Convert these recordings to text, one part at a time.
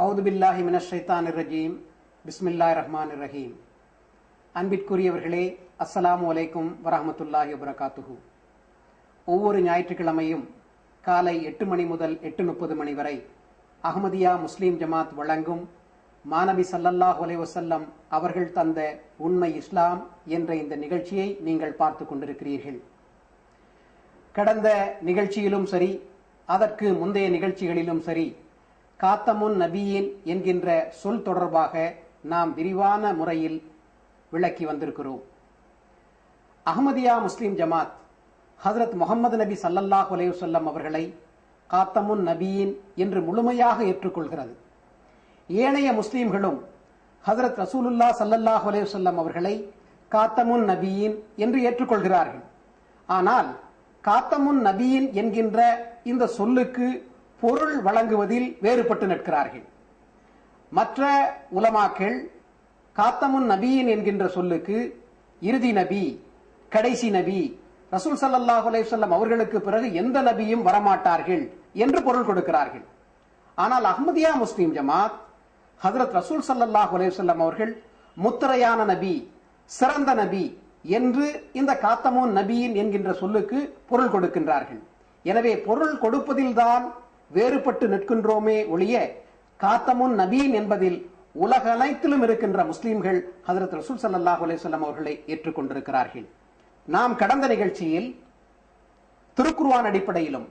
அவுது பில்லாஹி மினஷ் ஷைத்தானிர் ரஜீம். பிஸ்மில்லாஹிர் ரஹ்மானிர் ரஹீம். அன்பிற்குரியவர்களே, அஸ்ஸலாமு அலைக்கும் வரஹ்மத்துல்லாஹி வபரகாத்துஹு. ஒவ்வொரு ஞாயிற்றுக்கிழமையும் காலை 8 மணி முதல் 8:30 மணி வரை அஹ்மதியா முஸ்லீம் ஜமாத் வழங்கும் மாநபி ஸல்லல்லாஹு அலைஹி வஸல்லம் அவர்கள் தந்த உண்மை இஸ்லாம் என்ற இந்த நிகழ்ச்சியை நீங்கள் பார்த்து கொண்டிருக்கிறீர்கள். கடந்த நிகழ்ச்சியிலும் சரி, அதற்கு முந்தைய நிகழ்ச்சிகளிலும் சரி, காத்தமுன் நபியின் என்கின்ற சொல் தொடர்பாக நாம் விரிவான முறையில் விளக்கி வந்திருக்கிறோம். அஹ்மதியா முஸ்லிம் ஜமாத் ஹஜ்ரத் முஹம்மது நபி ஸல்லல்லாஹு அலைஹி வஸல்லம் அவர்களை காத்தமுன் நபியின் என்று முழுமையாக ஏற்றுக்கொள்கிறது. ஏனைய முஸ்லிம்களும் ஹஜ்ரத் ரசூலுல்லாஹ் ஸல்லல்லாஹு அலைஹி வஸல்லம் அவர்களை காத்தமுன் நபியின் என்று ஏற்றுக்கொள்கிறார்கள். ஆனால் காத்தமுன் நபியின் என்கின்ற இந்த சொல்லுக்கு பொருள் வழங்குவதில் வேறுபட்டு நிற்கிறார்கள். மற்ற உலமாக்கள் காத்தமுன் நபியின் என்கின்ற சொல்லுக்கு இறுதி நபி, கடைசி நபி, ரசூல் ஸல்லல்லாஹு அலைஹி வஸல்லம் அவர்களுக்கு பிறகு எந்த நபியும் வரமாட்டார்கள் என்று பொருள் கொடுக்கிறார்கள். ஆனால் அஹ்மதியா முஸ்லிம் ஜமாத் ஹஜ்ரத் ரசூல் ஸல்லல்லாஹு அலைஹி வஸல்லம் அவர்கள் முத்திரையான நபி, சிறந்த நபி என்று இந்த காத்தமுன் நபியின் என்கின்ற சொல்லுக்கு பொருள் கொடுக்கின்றார்கள். எனவே பொருள் கொடுப்பதில்தான் வேறுபட்டு நிற்கின்றோமே ஒழிய காத்தமுன் நபியின் என்பதில் உலக அனைத்திலும் இருக்கின்ற முஸ்லிம்கள் ஹஜ்ரத் ரசூல் ஸல்லல்லாஹு அலைஹி வஸல்லம் அவர்களை ஏற்றுக்கொண்டிருக்கிறார்கள். நாம் கடந்த நிகழ்ச்சியில் திருக்குர்ஆன் அடிப்படையிலும்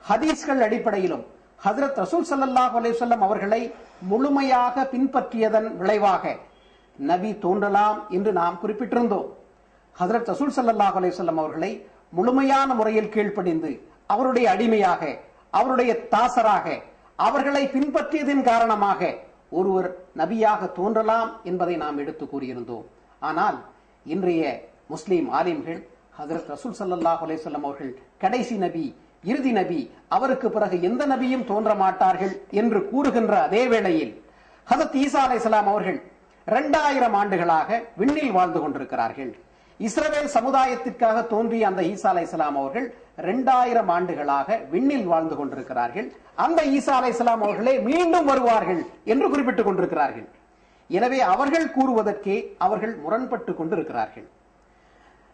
ஹதீஸ்கள் அடிப்படையிலும் ஹஜ்ரத் ரசூல் ஸல்லல்லாஹு அலைஹி வஸல்லம் அவர்களை முழுமையாக பின்பற்றியதன் விளைவாக நபி தோன்றலாம் என்று நாம் குறிப்பிட்டிருந்தோம். ஹஜ்ரத் ரசூல் ஸல்லல்லாஹு அலைஹி வஸல்லம் அவர்களை முழுமையான முறையில் கீழ்ப்படிந்து அவருடைய அடிமையாக, அவருடைய தாசராக, அவர்களை பின்பற்றியதின் காரணமாக ஒருவர் நபியாக தோன்றலாம் என்பதை நாம் எடுத்து கூறியிருந்தோம். ஆனால் இன்றைய முஸ்லிம் ஆலிம்கள் ஹஜ்ரத் ரசூல் ஸல்லல்லாஹு அலைஹி வஸல்லம் அவர்கள் கடைசி நபி, இறுதி நபி, அவருக்கு பிறகு எந்த நபியும் தோன்ற மாட்டார்கள் என்று கூறுகின்ற அதே வேளையில் ஹஜ்ரத் ஈசா அலைஹிஸ்ஸலாம் அவர்கள் 2000 ஆண்டுகளாக விண்ணில் வாழ்ந்து கொண்டிருக்கிறார்கள். இஸ்ரவேல் சமுதாயத்திற்காக தோன்றிய அந்த ஈசா அலைஹிஸ்ஸலாம் அவர்கள் 2000 ஆண்டுகளாக விண்ணில் வாழ்ந்து கொண்டிருக்கிறார்கள். அந்த ஈசா அலைஹிஸ்ஸலாம் அவர்களே மீண்டும் வருவார்கள் என்று குறிப்பிட்டுக் கொண்டிருக்கிறார்கள். எனவே அவர்கள் கூறுவதற்கே அவர்கள் முரண்பட்டு கொண்டிருக்கிறார்கள்.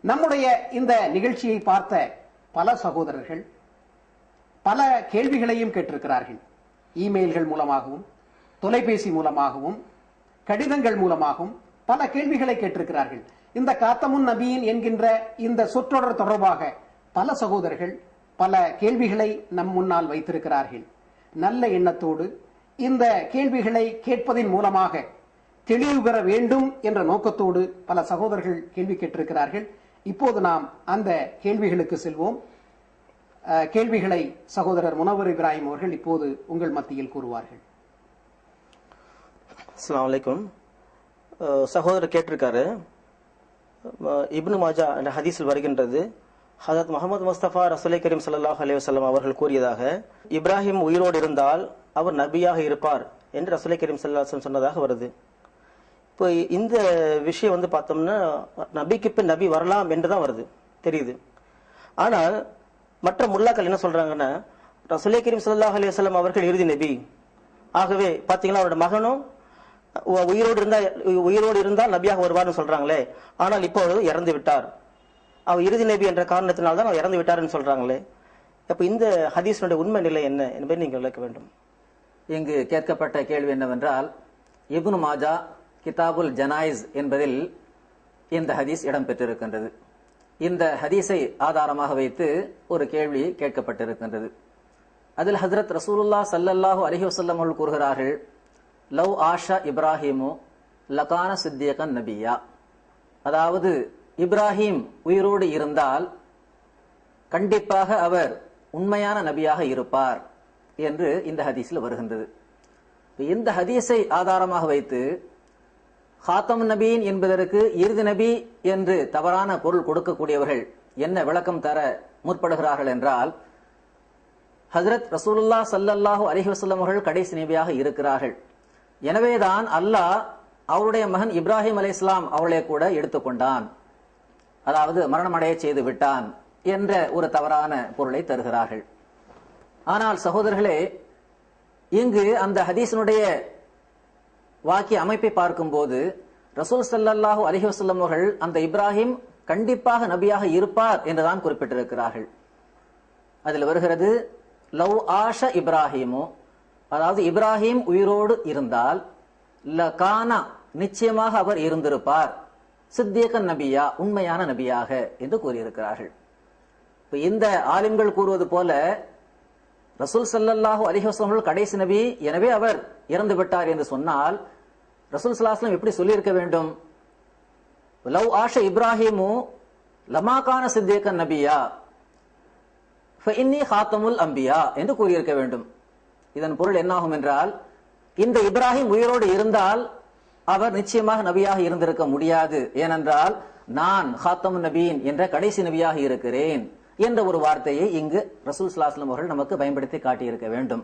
நம்முடைய இந்த நிகழ்ச்சியை பார்த்த பல சகோதரர்கள் பல கேள்விகளையும் கேட்டிருக்கிறார்கள். இமெயில்கள் மூலமாகவும், தொலைபேசி மூலமாகவும், கடிதங்கள் மூலமாகவும் பல கேள்விகளை கேட்டிருக்கிறார்கள். இந்த காத்தமுன் நபியின் என்கின்ற இந்த சொற்றொடர் தொடர்பாக பல சகோதரர்கள் பல கேள்விகளை நம் முன்னால் வைத்திருக்கிறார்கள். நல்ல எண்ணத்தோடு இந்த கேள்விகளை கேட்பதின் மூலமாக தெளிவு பெற வேண்டும் என்ற நோக்கத்தோடு பல சகோதரர்கள் கேள்வி கேட்டிருக்கிறார்கள். இப்போது நாம் அந்த கேள்விகளுக்கு செல்வோம். கேள்விகளை சகோதரர் முனவர் இப்ராஹிம் அவர்கள் இப்போது உங்கள் மத்தியில் கூறுவார்கள். அஸ்ஸலாமு அலைக்கும். சகோதரர் கேட்டிருக்காரு, இப்னு மாஜா என்ற ஹதீஸில் வருகின்றது, ஹஜரத் முஹம்மது முஸ்தபா ரசூலை கரீம் ஸல்லல்லாஹு அலைஹி வஸல்லம் அவர்கள் கூறியதாக, இப்ராஹிம் உயிரோடு இருந்தால் அவர் நபியாக இருப்பார் என்று ரசூலை கரீம் ஸல்லல்லாஹு அலைஹி வஸல்லம் சொன்னதாக வருது. இப்போ இந்த விஷயம் பார்த்தோம்னா நபிக்கு பின் நபி வரலாம் என்றுதான் வருது தெரியுது. ஆனால் மற்ற முல்லாக்கள் என்ன சொல்றாங்கன்னா, ரசூலை கரீம் ஸல்லல்லாஹு அலைஹி வஸல்லம் அவர்கள் இறுதி நபி, ஆகவே பாத்தீங்கன்னா அவரோட மகனும் உயிரோடு இருந்தால் நபியாக வருவார்னு சொல்றாங்களே, ஆனால் இப்பொழுது இறந்து விட்டார், அவர் இறுதி நபி என்ற காரணத்தினால் தான் அவர் இறந்து விட்டார்னு சொல்றாங்களே. அப்ப இந்த ஹதீஸனுடைய உண்மை நிலை என்ன என்பதை நீங்கள் விளக்க வேண்டும். இங்கு கேட்கப்பட்ட கேள்வி என்னவென்றால், இப்னு மாஜா கிதாபுல் ஜனாயிஸ் என்பதில் இந்த ஹதீஸ் இடம்பெற்றிருக்கின்றது. இந்த ஹதீஸை ஆதாரமாக வைத்து ஒரு கேள்வி கேட்கப்பட்டிருக்கின்றது. அதில் ஹஜ்ரத் ரசூலுல்லாஹ் ஸல்லல்லாஹு அலைஹி வஸல்லம் அவர்கள் கூறுகிறார்கள், லவ் ஆஷா இப்ராஹிமு லகான சித்தியகன் நபியா, அதாவது இப்ராஹிம் உயிரோடு இருந்தால் கண்டிப்பாக அவர் உண்மையான நபியாக இருப்பார் என்று இந்த ஹதீஸில் வருகின்றது. இந்த ஹதீஸை ஆதாரமாக வைத்து ஹாத்தம் நபீன் என்பதற்கு இறுதி நபி என்று தவறான பொருள் கொடுக்கக்கூடியவர்கள் என்ன விளக்கம் தர முற்படுகிறார்கள் என்றால், ஹஜ்ரத் ரசூலுல்லாஹ் ஸல்லல்லாஹு அலைஹி வஸல்லம் அவர்கள் கடைசி நபியாக இருக்கிறார்கள். எனவேதான் அல்லாஹ் அவருடைய மகன் இப்ராஹிம் அலைஹிஸ்ஸலாம் அவர்களை கூட எடுத்துக்கொண்டான், அதாவது மரணமடைய செய்து விட்டான் என்ற ஒரு தவறான பொருளை தருகிறார்கள். ஆனால் சகோதரர்களே, இங்கு அந்த ஹதீஸினுடைய வாக்கிய அமைப்பை பார்க்கும்போது ரசூல் ஸல்லல்லாஹு அலைஹி வஸல்லம் அவர்கள் அந்த இப்ராஹிம் கண்டிப்பாக நபியாக இருப்பார் என்றுதான் குறிப்பிட்டிருக்கிறார்கள். அதில் வருகிறது லவ் ஆஷ இப்ராஹிமோ, அதாவது இப்ராஹிம் உயிரோடு இருந்தால் லகானா, நிச்சயமாக அவர் இருந்திருப்பார், சித்தியகன் நபியா, உண்மையான நபியாக என்று கூறியிருக்கிறார்கள். இந்த ஆலிம்கள் கூறுவது போல ரசூல் ஸல்லல்லாஹு அலைஹி வஸல்லம் கடைசி நபி, எனவே அவர் இறந்து விட்டார் என்று சொன்னால் ரசூல் ஸல்லல்லாஹு அலைஹி வஸல்லம் எப்படி சொல்லியிருக்க வேண்டும்? லவ் ஆஷ இப்ராஹிமு லமாகான சித்தியகன் நபியா ஃபஇன்னி ஹாத்தமுல் அம்பியா என்று கூறியிருக்க வேண்டும். இதன் பொருள் என்னாகும் என்றால், இந்த இப்ராஹிம் உயிரோடு இருந்தால் அவர் நிச்சயமாக நபியாக இருந்திருக்க முடியாது, ஏனென்றால் நான் ஹாத்தமுன் நபீன் என்ற கடைசி நபியாக இருக்கிறேன் என்ற ஒரு வார்த்தையை இங்கு ரசூல் ஸல்லல்லாஹு அலைஹி வஸல்லம் அவர்கள் நமக்கு பயன்படுத்தி காட்டியிருக்க வேண்டும்.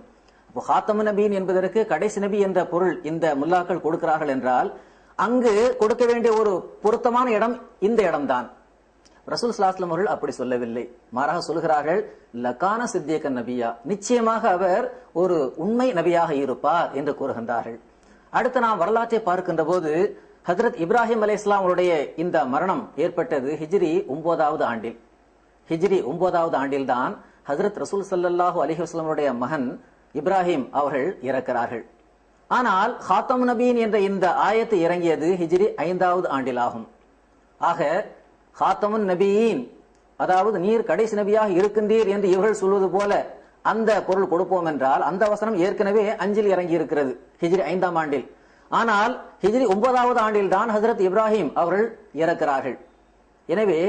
அப்போ ஹாத்தமுன் நபீன் என்பதற்கு கடைசி நபி என்ற பொருள் இந்த முல்லாக்கள் கொடுக்கிறார்கள் என்றால், அங்கு கொடுக்க வேண்டிய ஒரு பொருத்தமான இடம் இந்த இடம்தான். ரசூல் ஸல்லல்லாஹு அலைஹி வஸல்லம் அவர்கள் அப்படி சொல்லவில்லை, மாறாக சொல்கிறார்கள் லகான சித்தியகன் நபியா, நிச்சயமாக அவர் ஒரு உண்மை நபியாக இருப்பார் என்று கூறுகின்றார்கள். அடுத்து நாம் வரலாற்றை பார்க்கின்ற போது ஹஜ்ரத் இப்ராஹிம் அலைஹிஸ்ஸலாம் அவருடைய இந்த மரணம் ஏற்பட்டது ஹிஜ்ரி 9வது ஆண்டில். ஹிஜ்ரி 9வது ஆண்டில் தான் ஹஜ்ரத் ரசூல் ஸல்லல்லாஹு அலைஹி வஸல்லம் அவருடைய மகன் இப்ராஹிம் அவர்கள் இறக்கிறார்கள். ஆனால் ஹாத்தம் நபீன் என்ற இந்த ஆயத்து இறங்கியது ஹிஜ்ரி 5வது ஆண்டில் ஆகும். ஆக ஹாத்தமுன் நபியின், அதாவது நீர் கடைசி நபியாக இருக்கின்றீர் என்று இவர்கள் சொல்வது போல அந்த பொருள் கொடுப்போம் என்றால், அந்த வசனம் ஏற்கனவே 5இல் இறங்கி இருக்கிறது, ஹிஜ்ரி 5ஆம் ஆண்டில். ஆனால் ஹிஜ்ரி 9வது ஆண்டில் தான் ஹஜ்ரத் இப்ராஹிம் அவர்கள் இறக்கிறார்கள். எனவே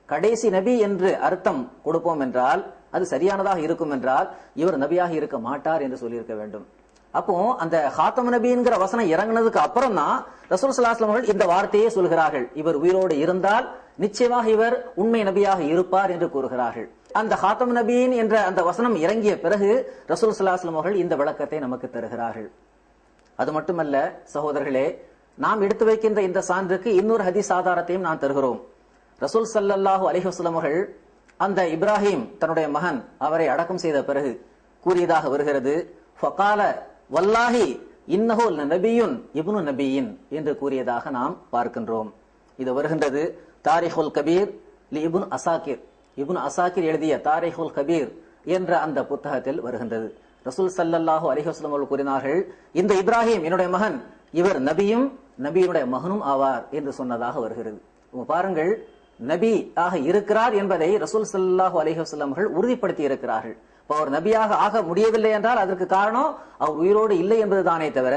கடைசி நபி என்று அர்த்தம் கொடுப்போம் என்றால் அது சரியானதாக இருக்கும் என்றால் இவர் நபியாக இருக்க மாட்டார் என்று சொல்லியிருக்க வேண்டும். அப்போ அந்த ஹாத்தம் நபிங்கிற வசனம் இறங்கினதுக்கு அப்புறம் தான் ரசூல் ஸல்லல்லாஹு அலைஹி வஸல்லம் அவர்கள் இந்த வார்த்தையை சொல்கிறார்கள், இவர் உயிரோடு இருந்தால் நிச்சயமாக இவர் உண்மை நபியாக இருப்பார் என்று கூறுகிறார்கள். அந்த ஹாத்தம் நபியின் என்ற அந்த வசனம் இறங்கிய பிறகு ரசூல் ஸல்லல்லாஹு அலைஹி வஸல்லம் அவர்கள் இந்த விளக்கத்தை நமக்கு தருகிறார்கள். அது மட்டுமல்ல சகோதரர்களே, நாம் எடுத்து வைக்கின்ற இந்த சான்றுக்கு இன்னொரு ஹதீஸ் ஆதாரத்தையும் நான் தருகிறோம். ரசூல் ஸல்லல்லாஹு அலைஹி வஸல்லம் அவர்கள் அந்த இப்ராஹிம் தன்னுடைய மகன் அவரை அடக்கம் செய்த பிறகு கூறியதாக வருகிறது, ஃபகால வல்லாஹி இன்னஹு நபியுன் இப்னு நபியின் என்று கூறியதாக நாம் பார்க்கின்றோம். இது வருகின்றது தாரிகுல் கபீர் லி இப்னு அசாக்கிர், இப்னு அசாக்கிர் எழுதிய தாரிகுல் கபீர் என்ற அந்த புத்தகத்தில் வருகின்றது. ரசூல் ஸல்லல்லாஹு அலைஹி வஸல்லம் அவர்கள் கூறினார்கள், இந்த இப்ராஹிம் என்னுடைய மகன், இவர் நபியும் நபியினுடைய மகனும் ஆவார் என்று சொன்னதாக வருகிறது. பாருங்கள், நபி ஆக இருக்கிறார் என்பதை ரசூல் ஸல்லல்லாஹு அலைஹி வஸல்லம் அவர்கள் உறுதிப்படுத்தி இருக்கிறார்கள். அவர் நபியாக ஆக முடியவில்லை என்றால் அதற்கு காரணம் அவர் உயிரோடு இல்லை என்பதுதானே தவிர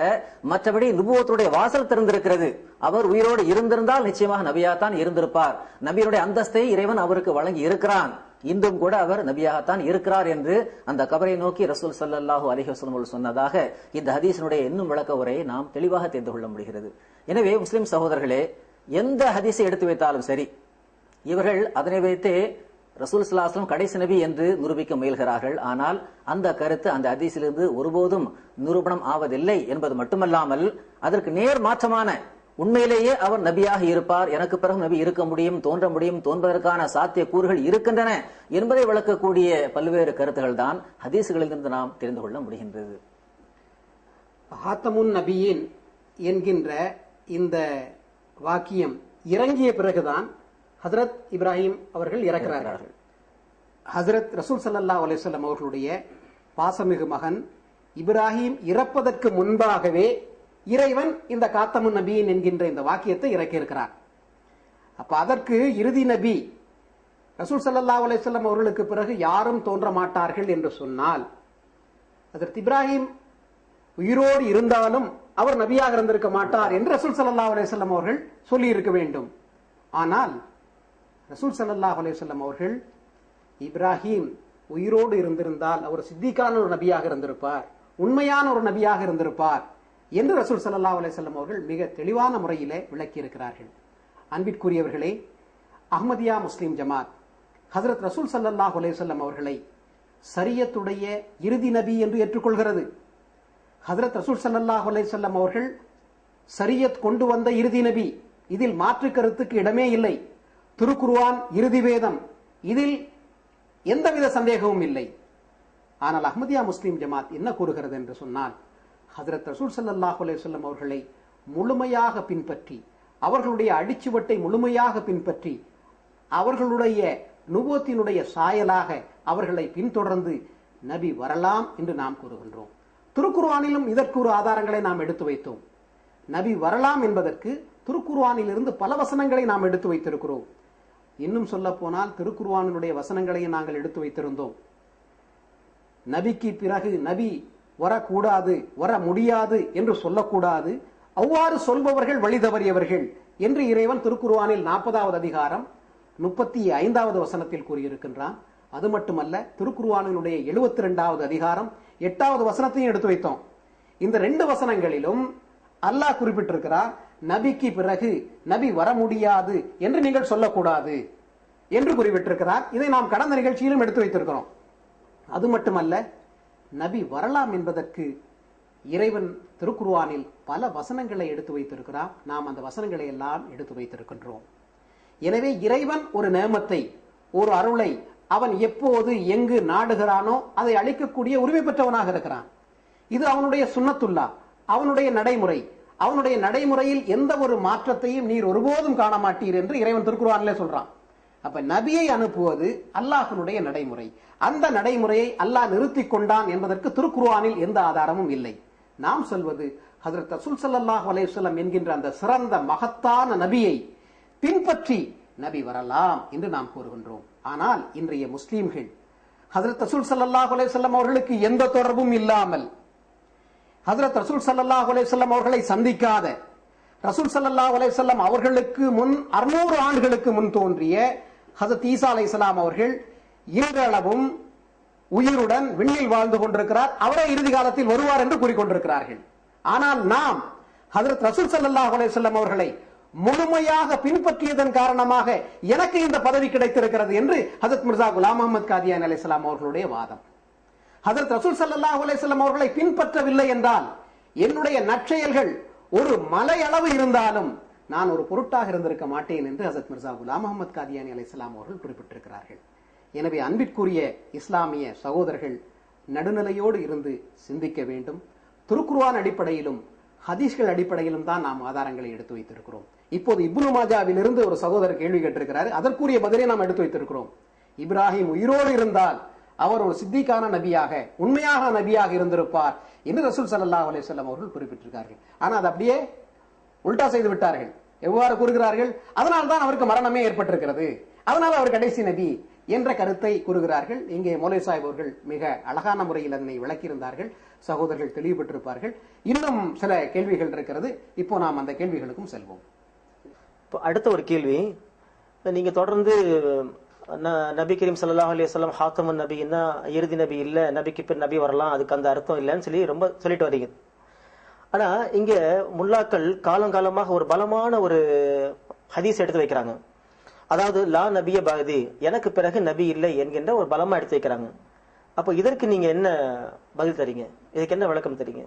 மற்றபடி நுபுவத்துடைய வாசல் திறந்திருக்கிறது. அவர் உயிரோடு இருந்திருந்தால் நிச்சயமாக நபியாகத்தான் இருந்திருப்பார். நபியுடைய அந்தஸ்தை இறைவன் அவருக்கு வழங்கி இருக்கிறான், இன்றும் கூட அவர் நபியாகத்தான் இருக்கிறார் என்று அந்த கபரை நோக்கி ரசூல் ஸல்லல்லாஹு அலைஹி வஸல்லம் அவர்கள் சொன்னதாக இந்த ஹதீஸினுடைய இன்னும் விளக்க உரையை நாம் தெளிவாக தெரிந்து கொள்ள முடிகிறது. எனவே முஸ்லிம் சகோதரர்களே, எந்த ஹதீஸை எடுத்து வைத்தாலும் சரி, இவர்கள் அதனை வைத்தே ரசூல் ஸல்லல்லாஹு அலைஹி வஸல்லம் கடைசி நபி என்று நிரூபிக்க முயல்கிறார்கள். ஆனால் அந்த கருத்து அந்த ஹதீஸிலிருந்து ஒருபோதும் நிரூபணம் ஆவதில்லை என்பது மட்டுமல்லாமல் அதற்கு நேர் மாற்றமான, உண்மையிலேயே அவர் நபியாக இருப்பார், எனக்கு பிறகு நபி இருக்க முடியும், தோன்ற முடியும், தோன்பதற்கான சாத்திய கூறுகள் இருக்கின்றன என்பதை விளக்கக்கூடிய பல்வேறு கருத்துகள் தான் ஹதீஸுகளிலிருந்து நாம் தெரிந்து கொள்ள முடிகின்றது. ஹாத்தமுன் நபியின் என்கின்ற இந்த வாக்கியம் இறங்கிய பிறகுதான் ஹஜ்ரத் இப்ராஹிம் அவர்கள் இறக்கிறார்கள். ஹஜ்ரத் ரசூல் ஸல்லல்லாஹு அலைஹி வஸல்லம் அவர்களுடைய பாசமிகு மகன் இப்ராஹிம் இறப்பதற்கு முன்பாகவே இறைவன் இந்த காத்தமுன் நபியின் என்கின்ற இந்த வாக்கியத்தை இறக்கியிருக்கிறார். அப்ப அதற்கு இறுதி நபி ரசூல் ஸல்லல்லாஹு அலைஹி வஸல்லம் அவர்களுக்கு பிறகு யாரும் தோன்ற மாட்டார்கள் என்று சொன்னால், ஹஜ்ரத் இப்ராஹிம் உயிரோடு இருந்தாலும் அவர் நபியாக இருந்திருக்க மாட்டார் என்று ரசூல் ஸல்லல்லாஹு அலைஹி வஸல்லம் அவர்கள் சொல்லி இருக்க வேண்டும். ஆனால் ரசூல் ஸல்லல்லாஹு அலைஹி வஸல்லம் அவர்கள் இப்ராஹிம் உயிரோடு இருந்திருந்தால் அவர் சித்திகான ஒரு நபியாக இருந்திருப்பார், உண்மையான ஒரு நபியாக இருந்திருப்பார் என்று ரசூல் ஸல்லல்லாஹு அலைஹி வஸல்லம் அவர்கள் மிக தெளிவான முறையிலே விளக்கி இருக்கிறார்கள். அன்பிற்குரியவர்களே, அஹ்மதியா முஸ்லிம் ஜமாத் ஹஜ்ரத் ரசூல் ஸல்லல்லாஹு அலைஹி வஸல்லம் அவர்களை ஷரியத்துடைய இறுதி நபி என்று ஏற்றுக்கொள்கிறது. ஹஜ்ரத் ரசூல் ஸல்லல்லாஹு அலைஹி வஸல்லம் அவர்கள் ஷரியத் கொண்டு வந்த இறுதி நபி, இதில் மாற்று கருத்துக்கு இடமே இல்லை. திருக்குர்ஆன் இறுதி வேதம், இதில் எந்தவித சந்தேகமும் இல்லை. ஆனால் அஹ்மதியா முஸ்லிம் ஜமாத் என்ன கூறுகிறது என்று சொன்னால், ஹஜ்ரத் ரசூல் ஸல்லல்லாஹு அலைஹி வஸல்லம் அவர்களை முழுமையாக பின்பற்றி, அவர்களுடைய அடிச்சுவட்டை முழுமையாக பின்பற்றி, அவர்களுடைய நுபுவத்தினுடைய சாயலாக அவர்களை பின்தொடர்ந்து நபி வரலாம் என்று நாம் கூறுகின்றோம். திருக்குர்ஆனிலும் இதற்கு ஒரு ஆதாரங்களை நாம் எடுத்து வைத்தோம். நபி வரலாம் என்பதற்கு திருக்குர்ஆனில் இருந்து பல வசனங்களை நாம் எடுத்து வைத்திருக்கிறோம். இன்னும் சொல்ல போனால் திருக்குர்ஆனினுடைய வசனங்களையும் நாங்கள் எடுத்து வைத்திருந்தோம். நபிக்கு பிறகு நபி வரக்கூடாது, வர முடியாது என்று சொல்லக்கூடாது, அவ்வாறு சொல்பவர்கள் வழி தவறியவர்கள் என்று இறைவன் திருக்குர்ஆனில் 40வது அதிகாரம் 35வது வசனத்தில் கூறியிருக்கின்றான். அது மட்டுமல்ல, திருக்குர்ஆனினுடைய 72வது அதிகாரம் 8வது வசனத்தையும் எடுத்து வைத்தோம். இந்த 2 வசனங்களிலும் அல்லாஹ் குறிப்பிட்டிருக்கிறார், நபிக்கு பிறகு நபி வர முடியாது என்று நீங்கள் சொல்லக்கூடாது என்று குறிப்பிட்டிருக்கிறார். இதை நாம் கடந்த நிகழ்ச்சியிலும் எடுத்து வைத்திருக்கிறோம். அது மட்டுமல்ல, நபி வரலாம் என்பதற்கு இறைவன் திருக்குர்ஆனில் பல வசனங்களை எடுத்து வைத்திருக்கிறார். நாம் அந்த வசனங்களை எல்லாம் எடுத்து வைத்திருக்கின்றோம். எனவே இறைவன் ஒரு நேமத்தை, ஒரு அருளை அவன் எப்போது எங்கு நாடுகிறானோ அதை அளிக்கக்கூடிய உரிமை பெற்றவனாக இருக்கிறான். இது அவனுடைய சுன்னத்துல்லா, அவனுடைய நடைமுறை. அவனுடைய நடைமுறையில் எந்த ஒரு மாற்றத்தையும் நீர் ஒருபோதும் காண மாட்டீர் என்று இறைவன் திருக்குர்ஆனிலே சொல்றான். அப்ப நபியை அனுப்புவது அல்லாஹ்வினுடைய நடைமுறை. அந்த நடைமுறையை அல்லாஹ் நிறுத்தி கொண்டான் என்பதற்கு திருக்குர்ஆனில் எந்த ஆதாரமும் இல்லை. நாம் சொல்வது ஹஜ்ரத் ரசூல் ஸல்லல்லாஹு அலைஹி வஸல்லம் என்கின்ற அந்த சிறந்த மகத்தான நபியை பின்பற்றி நபி வரலாம் என்று நாம் கூறுகின்றோம். ஆனால் இன்றைய முஸ்லீம்கள் ஹஜ்ரத் ரசூல் ஸல்லல்லாஹு அலைஹி வஸல்லம் அவர்களுக்கு எந்த தொடர்பும் இல்லாமல், ஹஜ்ரத் ரசூல் ஸல்லல்லாஹு அலைஹி வஸல்லம் அவர்களை சந்திக்காத, ரசூல் ஸல்லல்லாஹு அலைஹி வஸல்லம் அவர்களுக்கு முன் 600 ஆண்டுகளுக்கு முன் தோன்றிய ஹஜ்ரத் ஈசா அலைஹிஸ்ஸலாம் அவர்கள் இன்றளவும் உயிருடன் விண்ணில் வாழ்ந்து கொண்டிருக்கிறார், அவரே இறுதி காலத்தில் வருவார் என்று கூறிக்கொண்டிருக்கிறார்கள். ஆனால் நாம் ஹஜ்ரத் ரசூல் ஸல்லல்லாஹு அலைஹி வஸல்லம் அவர்களை முழுமையாக பின்பற்றியதன் காரணமாக எனக்கு இந்த பதவி கிடைத்திருக்கிறது என்று ஹஜ்ரத் மிர்சா குலாம் அஹ்மத் காதியானி அலைஹிஸ்ஸலாம் அவர்களுடைய வாதம். ஹஜ்ரத் ரசூல் ஸல்லல்லாஹு அலைஹி வஸல்லம் அவர்களை பின்பற்றவில்லை என்றால் என்னுடைய நற்செயல்கள் ஒரு மலை அளவு இருந்தாலும் நான் ஒரு பொருட்டாக இருந்திருக்க மாட்டேன் என்று ஹஜ்ரத் மிர்சா குலாம் அஹ்மத் காதியானி அலைஹிஸ்ஸலாம் அவர்கள் குறிப்பிட்டிருக்கிறார்கள். எனவே அன்பிற்குரிய இஸ்லாமிய சகோதரர்கள் நடுநிலையோடு இருந்து சிந்திக்க வேண்டும். திருக்குர்ஆன் அடிப்படையிலும் ஹதீஸ்கள் அடிப்படையிலும் தான் நாம் ஆதாரங்களை எடுத்து வைத்திருக்கிறோம். இப்போது இப்னு மாஜாவிலிருந்து ஒரு சகோதரர் கேள்வி கேட்டிருக்கிறார். அதற்குரிய பதிலை நாம் எடுத்து வைத்திருக்கிறோம். இப்ராஹிம் உயிரோடு இருந்தால் அவர் ஒரு சித்திகான நபியாக, உண்மையான நபியாக இருந்திருப்பார் என்று ரசூல் ஸல்லல்லாஹு அலைஹி வஸல்லம் அவர்கள் குறிப்பிட்டிருக்கிறார்கள். ஆனால் அது அப்படியே உல்டா செய்து விட்டார்கள். எவ்வாறு கூறுகிறார்கள்? அதனால் தான் அவருக்கு மரணமே ஏற்பட்டிருக்கிறது, அதனால் அவர் கடைசி நபி என்ற கருத்தை கூறுகிறார்கள். இங்கே மௌலவி சாஹிப் அவர்கள் மிக அழகான முறையில் அதனை விளக்கியிருந்தார்கள். சகோதரர்கள் தெளிவுபட்டிருப்பார்கள். இன்னும் சில கேள்விகள் இருக்கிறது. இப்போ நாம் அந்த கேள்விகளுக்கும் செல்வோம். அடுத்த ஒரு கேள்வி, நீங்க தொடர்ந்து நபி கரீம் ஸல்லல்லாஹு அலைஹி வஸல்லம் ஹாத்தமுன் நபின்னா இறுதி நபி இல்ல, நபிக்கு பின் நபி வரலாம், அதுக்கு அந்த அர்த்தம் இல்லைன்னு சொல்லி ரொம்ப சொல்லிட்டு வரீங்க. ஆனா இங்க முல்லாக்கள் காலங்காலமாக ஒரு பலமான ஒரு ஹதீஸ் எடுத்து வைக்கிறாங்க. அதாவது லா நபிய பாதி, எனக்கு பிறகு நபி இல்லை என்கின்ற ஒரு பலமா எடுத்து வைக்கிறாங்க. அப்போ இதற்கு நீங்க என்ன பதில் தரீங்க? இதுக்கு என்ன விளக்கம் தரீங்க?